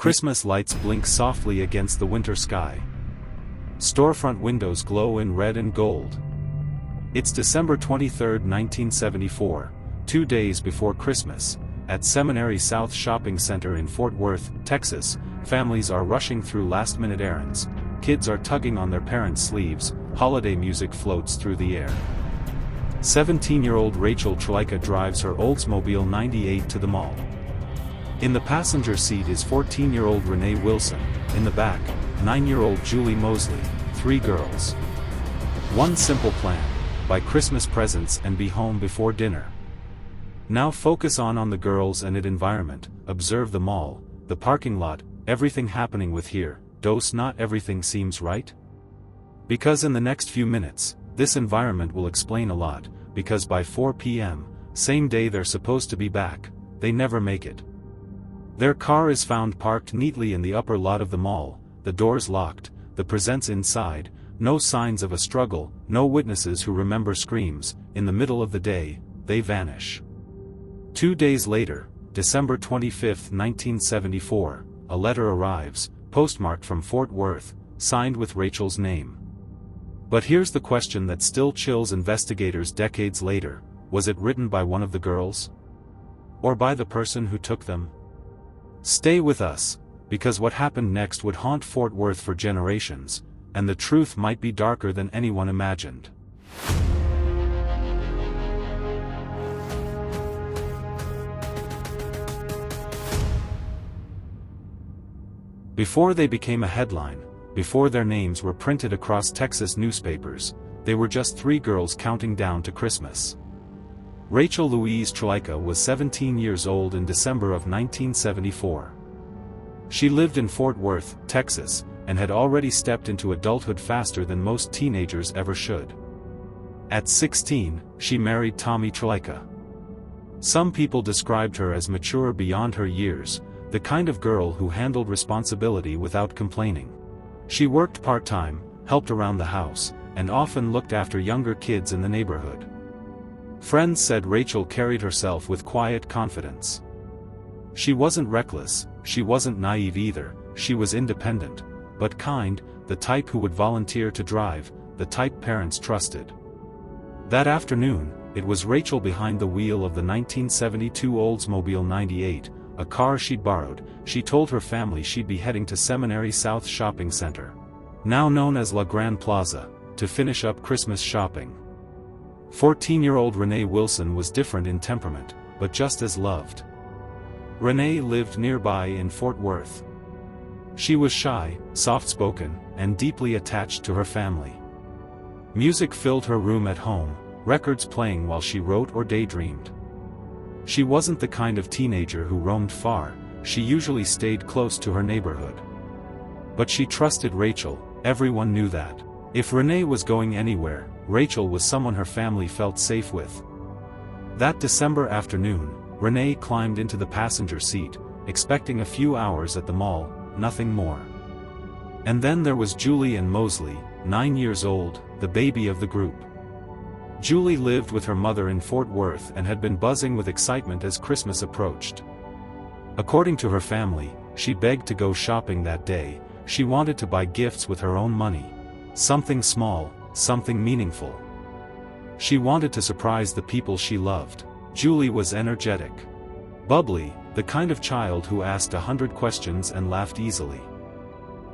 Christmas lights blink softly against the winter sky. Storefront windows glow in red and gold. It's December 23, 1974, 2 days before Christmas. At Seminary South Shopping Center in Fort Worth, Texas, families are rushing through last-minute errands. Kids are tugging on their parents' sleeves. Holiday music floats through the air. 17-year-old Rachel Trlica drives her Oldsmobile 98 to the mall. In the passenger seat is 14-year-old Renee Wilson. In the back, 9-year-old Julie Moseley. 3 girls. One simple plan: buy Christmas presents and be home before dinner. Now focus on the girls and its environment. Observe the mall, the parking lot, everything happening with here. Not everything seems right? Because in the next few minutes, this environment will explain a lot, because by 4 p.m., same day they're supposed to be back, they never make it. Their car is found parked neatly in the upper lot of the mall, the doors locked, the presents inside, no signs of a struggle, no witnesses who remember screams. In the middle of the day, they vanish. 2 days later, December 25, 1974, a letter arrives, postmarked from Fort Worth, signed with Rachel's name. But here's the question that still chills investigators decades later: was it written by one of the girls? Or by the person who took them? Stay with us, because what happened next would haunt Fort Worth for generations, and the truth might be darker than anyone imagined. Before they became a headline, before their names were printed across Texas newspapers, they were just 3 girls counting down to Christmas. Rachel Louise Trlica was 17 years old in December of 1974. She lived in Fort Worth, Texas, and had already stepped into adulthood faster than most teenagers ever should. At 16, she married Tommy Trlica. Some people described her as mature beyond her years, the kind of girl who handled responsibility without complaining. She worked part-time, helped around the house, and often looked after younger kids in the neighborhood. Friends said Rachel carried herself with quiet confidence. She wasn't reckless, she wasn't naive either, she was independent, but kind, the type who would volunteer to drive, the type parents trusted. That afternoon, it was Rachel behind the wheel of the 1972 Oldsmobile 98, a car she'd borrowed. She told her family she'd be heading to Seminary South Shopping Center, now known as La Gran Plaza, to finish up Christmas shopping. 14-year-old Renee Wilson was different in temperament, but just as loved. Renee lived nearby in Fort Worth. She was shy, soft-spoken, and deeply attached to her family. Music filled her room at home, records playing while she wrote or daydreamed. She wasn't the kind of teenager who roamed far, she usually stayed close to her neighborhood. But she trusted Rachel, everyone knew that. If Renee was going anywhere, Rachel was someone her family felt safe with. That December afternoon, Renee climbed into the passenger seat, expecting a few hours at the mall, nothing more. And then there was Julie and Moseley, 9 years old, the baby of the group. Julie lived with her mother in Fort Worth and had been buzzing with excitement as Christmas approached. According to her family, she begged to go shopping that day. She wanted to buy gifts with her own money. Something small, something meaningful. She wanted to surprise the people she loved. Julie was energetic, bubbly, the kind of child who asked 100 questions and laughed easily.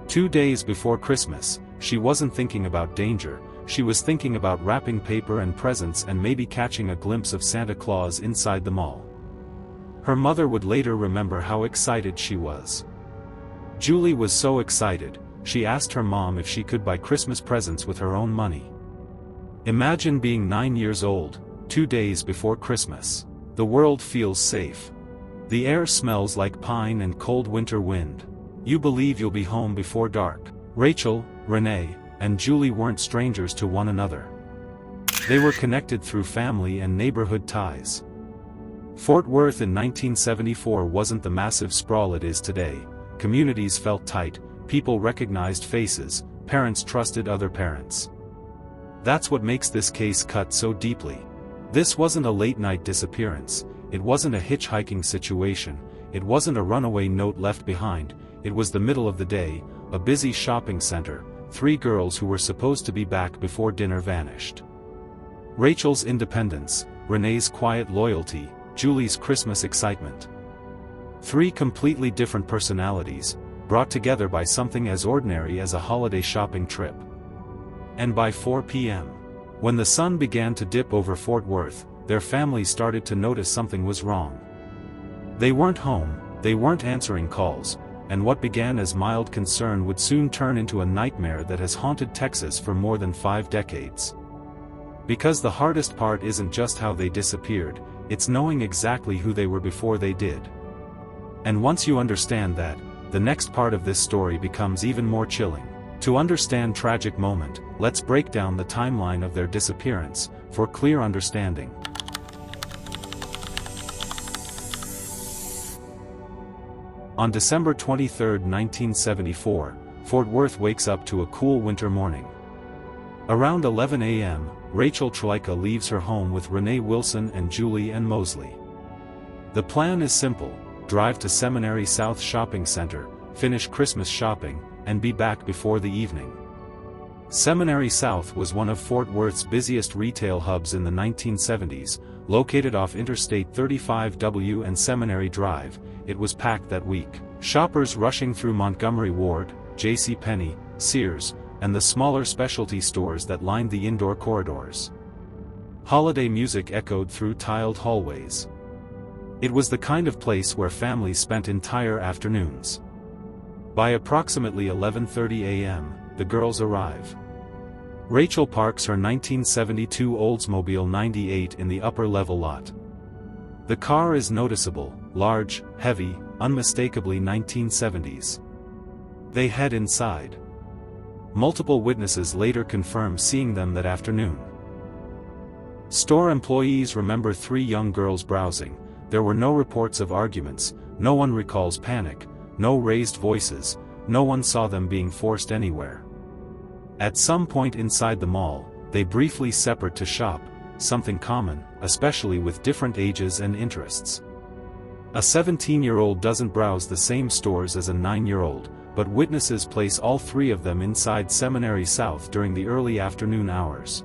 2 days before Christmas, she wasn't thinking about danger, she was thinking about wrapping paper and presents and maybe catching a glimpse of Santa Claus inside the mall. Her mother would later remember how excited she was. Julie was so excited, she asked her mom if she could buy Christmas presents with her own money. Imagine being 9 years old, 2 days before Christmas. The world feels safe. The air smells like pine and cold winter wind. You believe you'll be home before dark. Rachel, Renee, and Julie weren't strangers to one another. They were connected through family and neighborhood ties. Fort Worth in 1974 wasn't the massive sprawl it is today. Communities felt tight, people recognized faces, parents trusted other parents. That's what makes this case cut so deeply. This wasn't a late-night disappearance, it wasn't a hitchhiking situation, it wasn't a runaway note left behind, It was the middle of the day, a busy shopping center, 3 girls who were supposed to be back before dinner vanished. Rachel's independence, Renee's quiet loyalty, Julie's Christmas excitement. 3 completely different personalities, brought together by something as ordinary as a holiday shopping trip. And by 4 p.m., when the sun began to dip over Fort Worth, their family started to notice something was wrong. They weren't home, they weren't answering calls, and what began as mild concern would soon turn into a nightmare that has haunted Texas for more than 5 decades. Because the hardest part isn't just how they disappeared, it's knowing exactly who they were before they did. And once you understand that, the next part of this story becomes even more chilling. To understand tragic moment, let's break down the timeline of their disappearance, for clear understanding. On December 23, 1974, Fort Worth wakes up to a cool winter morning. Around 11 a.m., Rachel Trlica leaves her home with Renee Wilson and Julie and Moseley. The plan is simple: drive to Seminary South Shopping Center, finish Christmas shopping, and be back before the evening. Seminary South was one of Fort Worth's busiest retail hubs in the 1970s, located off Interstate 35W and Seminary Drive. It was packed that week. Shoppers rushing through Montgomery Ward, JCPenney, Sears, and the smaller specialty stores that lined the indoor corridors. Holiday music echoed through tiled hallways. It was the kind of place where families spent entire afternoons. By approximately 11:30 a.m., the girls arrive. Rachel parks her 1972 Oldsmobile 98 in the upper-level lot. The car is noticeable, large, heavy, unmistakably 1970s. They head inside. Multiple witnesses later confirm seeing them that afternoon. Store employees remember 3 young girls browsing. There were no reports of arguments, no one recalls panic, no raised voices, no one saw them being forced anywhere. At some point inside the mall, they briefly separate to shop, something common, especially with different ages and interests. A 17-year-old doesn't browse the same stores as a 9-year-old, but witnesses place all 3 of them inside Seminary South during the early afternoon hours.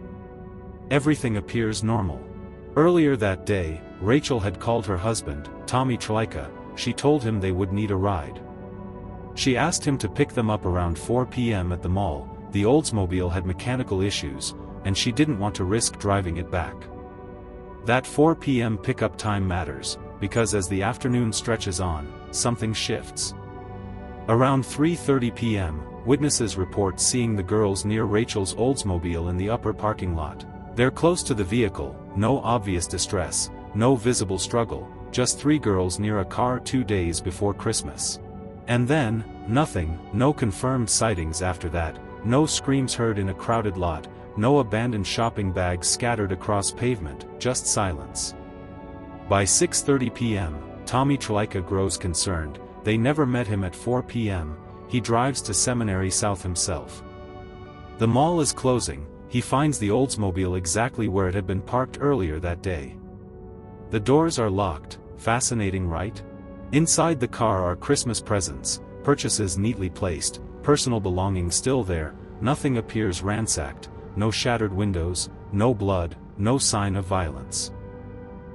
Everything appears normal. Earlier that day, Rachel had called her husband, Tommy Trlica. She told him they would need a ride. She asked him to pick them up around 4 p.m. at the mall. The Oldsmobile had mechanical issues, and she didn't want to risk driving it back. That 4 p.m. pickup time matters, because as the afternoon stretches on, something shifts. Around 3:30 p.m., witnesses report seeing the girls near Rachel's Oldsmobile in the upper parking lot. They're close to the vehicle, no obvious distress, no visible struggle, just 3 girls near a car 2 days before Christmas. And then, nothing, no confirmed sightings after that, no screams heard in a crowded lot, no abandoned shopping bags scattered across pavement, just silence. By 6:30 p.m., Tommy Trlica grows concerned. They never met him at 4 p.m., he drives to Seminary South himself. The mall is closing, he finds the Oldsmobile exactly where it had been parked earlier that day. The doors are locked, fascinating, right? Inside the car are Christmas presents, purchases neatly placed, personal belongings still there, nothing appears ransacked, no shattered windows, no blood, no sign of violence.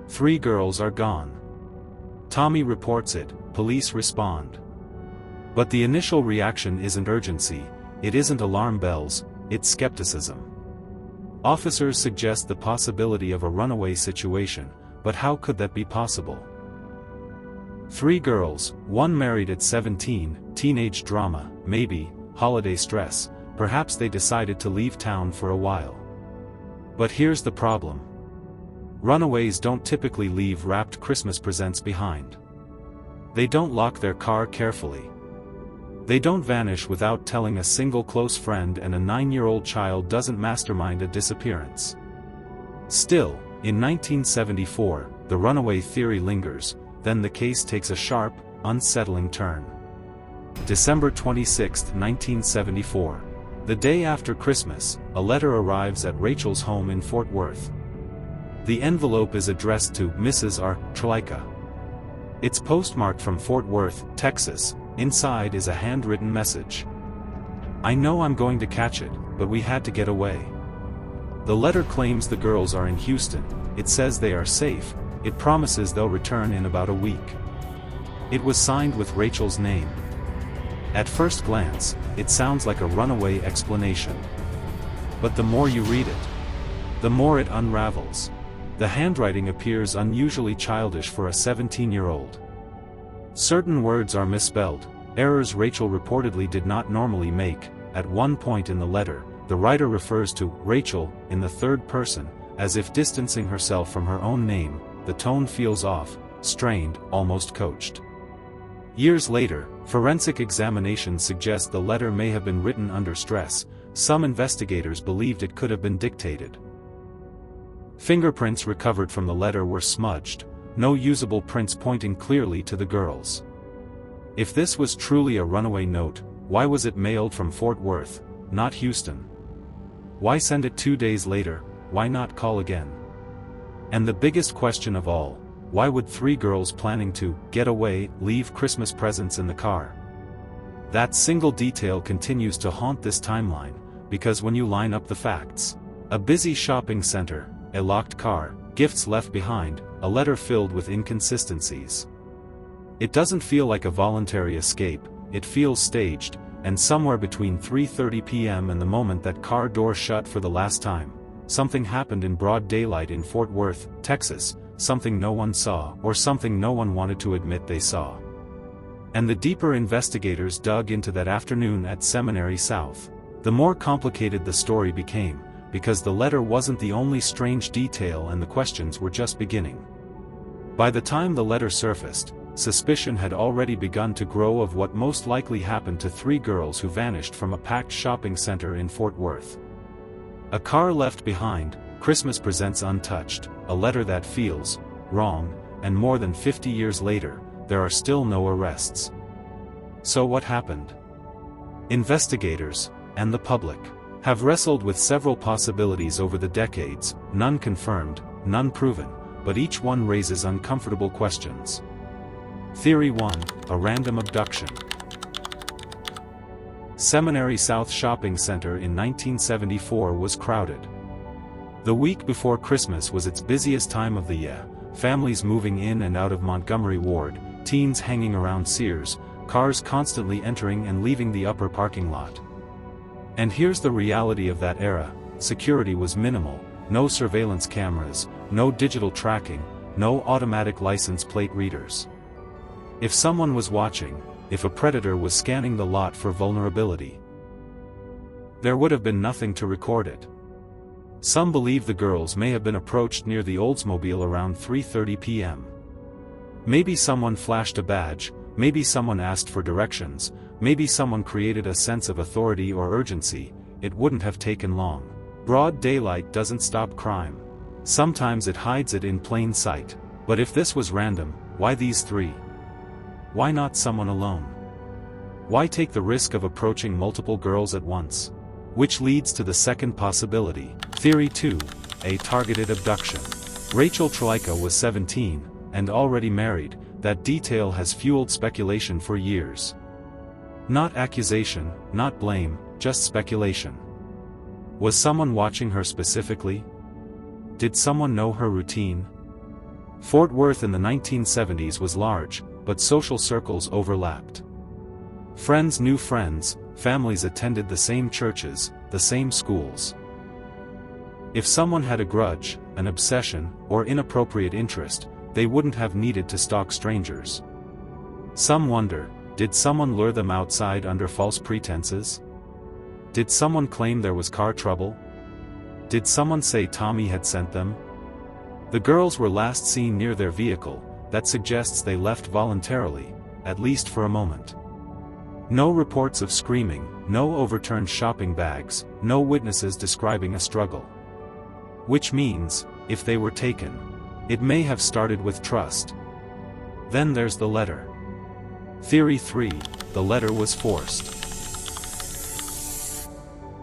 3 girls are gone. Tommy reports it, police respond. But the initial reaction isn't urgency, it isn't alarm bells, it's skepticism. Officers suggest the possibility of a runaway situation, but how could that be possible? 3 girls, 1 married at 17, teenage drama, maybe, holiday stress, perhaps they decided to leave town for a while. But here's the problem. Runaways don't typically leave wrapped Christmas presents behind. They don't lock their car carefully. They don't vanish without telling a single close friend, and a 9-year-old child doesn't mastermind a disappearance. Still, in 1974, the runaway theory lingers, then the case takes a sharp, unsettling turn. December 26, 1974. The day after Christmas, a letter arrives at Rachel's home in Fort Worth. The envelope is addressed to Mrs. R. Trlica. It's postmarked from Fort Worth, Texas, Inside is a handwritten message. "I know I'm going to catch it, but we had to get away." The letter claims the girls are in Houston, it says they are safe, it promises they'll return in about a week. It was signed with Rachel's name. At first glance, it sounds like a runaway explanation. But the more you read it, the more it unravels. The handwriting appears unusually childish for a 17-year-old. Certain words are misspelled, errors Rachel reportedly did not normally make. At one point in the letter, the writer refers to Rachel in the third person, as if distancing herself from her own name. The tone feels off, strained, almost coached. Years later, forensic examinations suggest the letter may have been written under stress. Some investigators believed it could have been dictated. Fingerprints recovered from the letter were smudged, no usable prints pointing clearly to the girls. If this was truly a runaway note, why was it mailed from Fort Worth, not Houston? Why send it 2 days later? Why not call again? And the biggest question of all, why would 3 girls planning to get away leave Christmas presents in the car? That single detail continues to haunt this timeline, because when you line up the facts, a busy shopping center, a locked car, gifts left behind, a letter filled with inconsistencies. It doesn't feel like a voluntary escape, it feels staged, and somewhere between 3:30 p.m. and the moment that car door shut for the last time, something happened in broad daylight in Fort Worth, Texas, something no one saw, or something no one wanted to admit they saw. And the deeper investigators dug into that afternoon at Seminary South, the more complicated the story became, because the letter wasn't the only strange detail and the questions were just beginning. By the time the letter surfaced, suspicion had already begun to grow of what most likely happened to 3 girls who vanished from a packed shopping center in Fort Worth. A car left behind, Christmas presents untouched, a letter that feels wrong, and more than 50 years later, there are still no arrests. So what happened? Investigators, and the public, have wrestled with several possibilities over the decades, none confirmed, none proven, but each one raises uncomfortable questions. Theory 1, a random abduction. Seminary South Shopping Center in 1974 was crowded. The week before Christmas was its busiest time of the year, families moving in and out of Montgomery Ward, teens hanging around Sears, cars constantly entering and leaving the upper parking lot. And here's the reality of that era: security was minimal, no surveillance cameras, no digital tracking, no automatic license plate readers. If someone was watching, if a predator was scanning the lot for vulnerability, there would have been nothing to record it. Some believe the girls may have been approached near the Oldsmobile around 3:30 p.m. Maybe someone flashed a badge, maybe someone asked for directions, maybe someone created a sense of authority or urgency. It wouldn't have taken long. Broad daylight doesn't stop crime. Sometimes it hides it in plain sight. But if this was random, why these 3? Why not someone alone? Why take the risk of approaching multiple girls at once? Which leads to the second possibility. Theory 2, a targeted abduction. Rachel Trlica was 17, and already married. That detail has fueled speculation for years. Not accusation, not blame, just speculation. Was someone watching her specifically? Did someone know her routine? Fort Worth in the 1970s was large, but social circles overlapped. Friends knew friends, families attended the same churches, the same schools. If someone had a grudge, an obsession, or inappropriate interest, they wouldn't have needed to stalk strangers. Some wonder, did someone lure them outside under false pretenses? Did someone claim there was car trouble? Did someone say Tommy had sent them? The girls were last seen near their vehicle. That suggests they left voluntarily, at least for a moment. No reports of screaming, no overturned shopping bags, no witnesses describing a struggle. Which means, if they were taken, it may have started with trust. Then there's the letter. Theory 3, the letter was forced.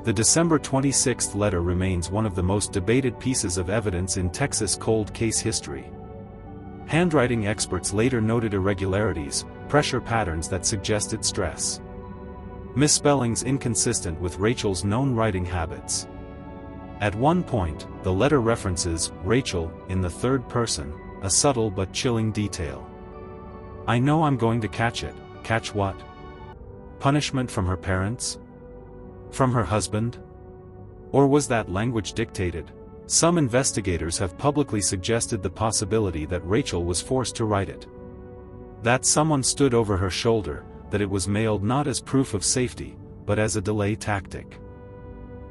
The December 26th letter remains one of the most debated pieces of evidence in Texas cold case history. Handwriting experts later noted irregularities, pressure patterns that suggested stress. Misspellings inconsistent with Rachel's known writing habits. At one point, the letter references Rachel in the third person, a subtle but chilling detail. I know I'm going to catch it. Catch what? Punishment from her parents? From her husband? Or was that language dictated? Some investigators have publicly suggested the possibility that Rachel was forced to write it. That someone stood over her shoulder, that it was mailed not as proof of safety, but as a delay tactic.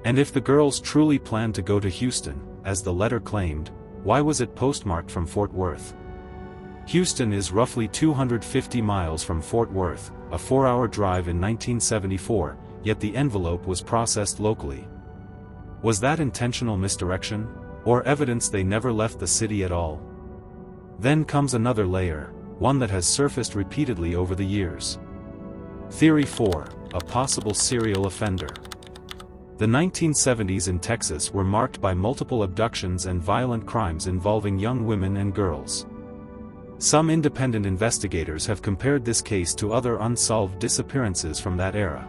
And if the girls truly planned to go to Houston, as the letter claimed, why was it postmarked from Fort Worth? Houston is roughly 250 miles from Fort Worth, a 4-hour drive in 1974, yet the envelope was processed locally. Was that intentional misdirection, or evidence they never left the city at all? Then comes another layer, one that has surfaced repeatedly over the years. Theory 4, a possible serial offender. The 1970s in Texas were marked by multiple abductions and violent crimes involving young women and girls. Some independent investigators have compared this case to other unsolved disappearances from that era.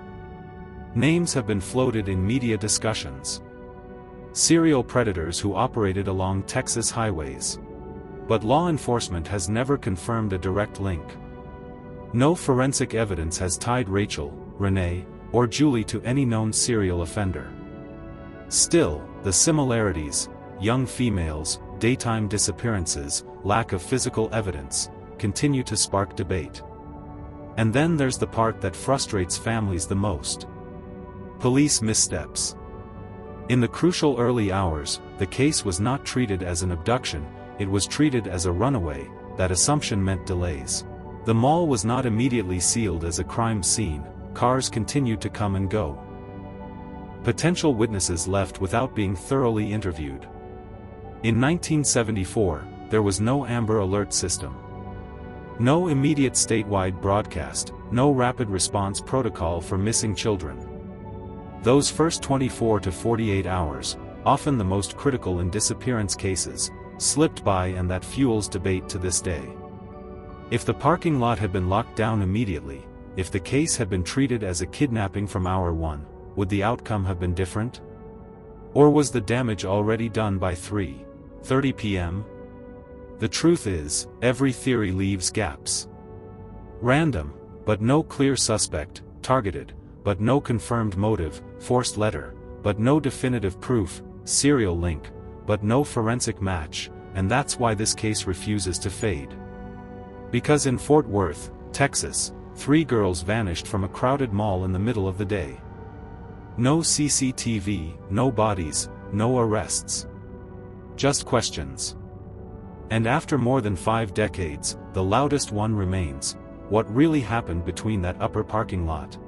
Names have been floated in media discussions. Serial predators who operated along Texas highways. But law enforcement has never confirmed a direct link. No forensic evidence has tied Rachel, Renee, or Julie to any known serial offender. Still, the similarities, young females, daytime disappearances, lack of physical evidence, continue to spark debate. And then there's the part that frustrates families the most. Police missteps. In the crucial early hours, the case was not treated as an abduction, it was treated as a runaway. That assumption meant delays. The mall was not immediately sealed as a crime scene, cars continued to come and go. Potential witnesses left without being thoroughly interviewed. In 1974, there was no Amber Alert system. No immediate statewide broadcast, no rapid response protocol for missing children. Those first 24 to 48 hours, often the most critical in disappearance cases, slipped by, and that fuels debate to this day. If the parking lot had been locked down immediately, if the case had been treated as a kidnapping from hour one, would the outcome have been different? Or was the damage already done by 3:30 p.m.? The truth is, every theory leaves gaps. Random, but no clear suspect; targeted, but no confirmed motive; forced letter, but no definitive proof; serial link, but no forensic match, and that's why this case refuses to fade. Because in Fort Worth, Texas, 3 girls vanished from a crowded mall in the middle of the day. No CCTV, no bodies, no arrests. Just questions. And after more than 5 decades, the loudest one remains: what really happened between that upper parking lot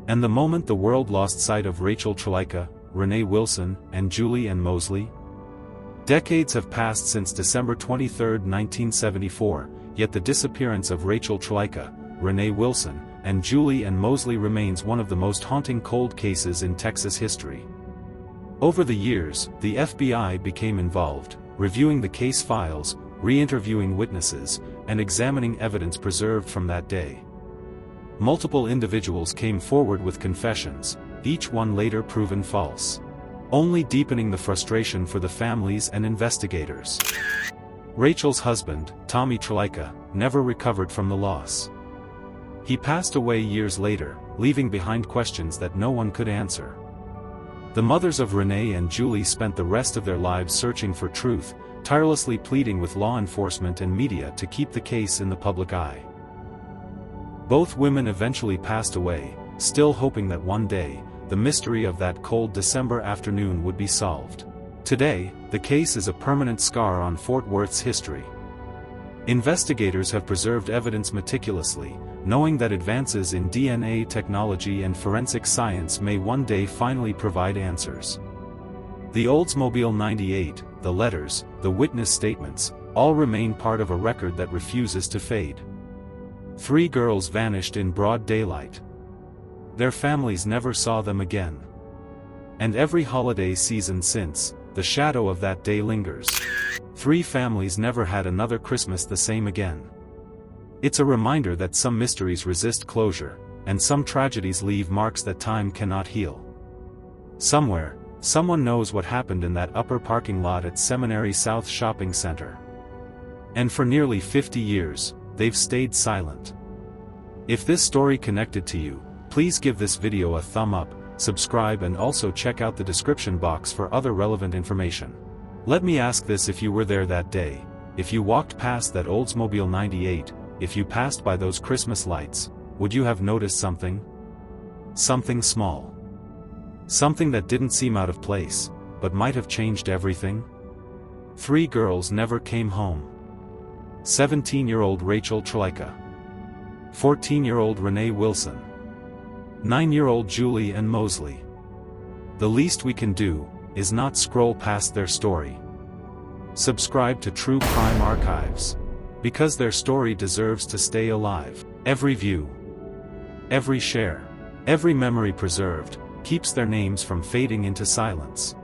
and the moment the world lost sight of Rachel Trlica, Renee Wilson, and Julie and Moseley? Decades have passed since December 23, 1974, yet the disappearance of Rachel Trlica, Renee Wilson, and Julie and Moseley remains one of the most haunting cold cases in Texas history. Over the years, the FBI became involved, reviewing the case files, re-interviewing witnesses, and examining evidence preserved from that day. Multiple individuals came forward with confessions, each one later proven false, only deepening the frustration for the families and investigators. Rachel's husband, Tommy Trlica, never recovered from the loss. He passed away years later, leaving behind questions that no one could answer. The mothers of Renee and Julie spent the rest of their lives searching for truth, tirelessly pleading with law enforcement and media to keep the case in the public eye. Both women eventually passed away, still hoping that one day, the mystery of that cold December afternoon would be solved. Today, the case is a permanent scar on Fort Worth's history. Investigators have preserved evidence meticulously, knowing that advances in DNA technology and forensic science may one day finally provide answers. The Oldsmobile 98, the letters, the witness statements, all remain part of a record that refuses to fade. 3 girls vanished in broad daylight. Their families never saw them again. And every holiday season since, the shadow of that day lingers. 3 families never had another Christmas the same again. It's a reminder that some mysteries resist closure, and some tragedies leave marks that time cannot heal. Somewhere, someone knows what happened in that upper parking lot at Seminary South Shopping Center. And for nearly 50 years, they've stayed silent. If this story connected to you, please give this video a thumb up, subscribe, and also check out the description box for other relevant information. Let me ask this: if you were there that day, if you walked past that Oldsmobile 98, if you passed by those Christmas lights, would you have noticed something? Something small. Something that didn't seem out of place, but might have changed everything? 3 girls never came home. 17-year-old Rachel Trlica. 14-year-old Renee Wilson. 9-year-old Julie and Moseley. The least we can do is not scroll past their story. Subscribe to True Crime Archives, because their story deserves to stay alive. Every view, every share, every memory preserved, keeps their names from fading into silence.